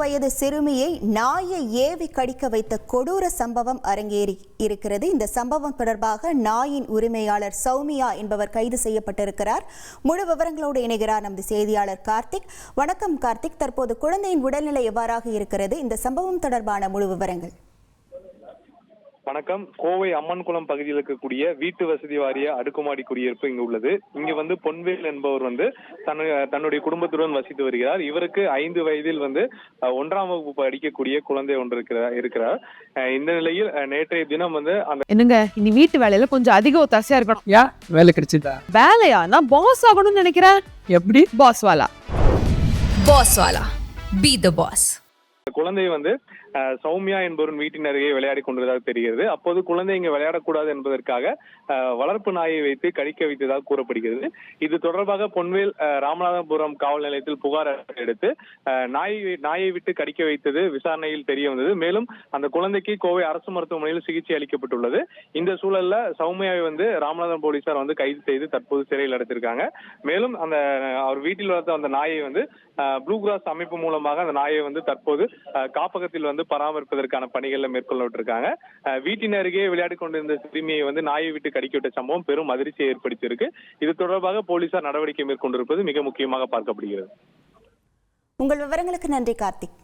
வயது சிறுமியை நாயை ஏவி கடிக்க வைத்த கொடூர சம்பவம் அரங்கேறி இருக்கிறது. இந்த சம்பவம் தொடர்பாக நாயின் உரிமையாளர் சௌமியா என்பவர் கைது செய்யப்பட்டிருக்கிறார். முழு விவரங்களோடு இணைகிறார் நமது செய்தியாளர் கார்த்திக். வணக்கம் கார்த்திக். தற்போது குழந்தையின் உடல்நிலை எவ்வாறாக இருக்கிறது? இந்த சம்பவம் தொடர்பான முழு விவரங்கள். வணக்கம். கோவை அம்மன்குளம் பகுதியில் இருக்கக்கூடிய வீட்டு வசதி வாரிய அடுக்குமாடி குடியிருப்பு இங்கு உள்ளது. இங்கு பொன்வேல் என்பவர் தன்னுடைய குடும்பத்துடன் வசித்து வருகிறார். இவருக்கு 5 வயதில் 1ஆம் வகுப்பு படிக்கக்கூடிய குழந்தை ஒன்று இருக்கிறார். இந்த நிலையில் நேற்றைய தினம் அந்த என்னங்க இனி வீட்டு வேலையில கொஞ்சம் அதிக ஒத்தாசையா இருக்கணும். யா வேலை கிடைச்சிட்டா? வேலையா? நான் பாஸ் ஆகணும்னு நினைக்கிறேன். எப்படி? பாஸ் வாலா. Be the boss. குழந்தை சௌமியா என்பவரின் வீட்டின் அருகே விளையாடி கொண்டிருந்ததாக தெரிகிறது. அப்போது குழந்தை இங்கு விளையாடக்கூடாது என்பதற்காக வளர்ப்பு நாயை வைத்து கடிக்க வைத்ததாக கூறப்படுகிறது. இது தொடர்பாக பொன்வேல் ராமநாதபுரம் காவல் நிலையத்தில் புகார் எடுத்து நாயை விட்டு கடிக்க வைத்தது விசாரணையில் தெரிய வந்தது. மேலும் அந்த குழந்தைக்கு கோவை அரசு மருத்துவமனையில் சிகிச்சை அளிக்கப்பட்டுள்ளது. இந்த சூழல்ல சௌமியாவை ராமநாதபுரம் போலீசார் கைது செய்து தற்போது சிறையில் அடைத்திருக்காங்க. மேலும் அவர் வீட்டில் வளர்த்த அந்த நாயை ப்ளூ கிராஸ் அமைப்பு மூலமாக அந்த நாயை தற்போது காப்பகத்தில் பராமரிப்பதற்கான பணிகளை மேற்கொள்ளப்பட்டிருக்காங்க. வீட்டின் அருகே விளையாடி கொண்டிருந்த சிறுமியை நாயை விட்டு கடிக்கிவிட்ட சம்பவம் பெரும் அதிர்ச்சியை ஏற்படுத்தியிருக்கு. இது தொடர்பாக போலீசார் நடவடிக்கை மேற்கொண்டிருப்பது மிக முக்கியமாக பார்க்கப்படுகிறது. உங்கள் விவரங்களுக்கு நன்றி கார்த்திக்.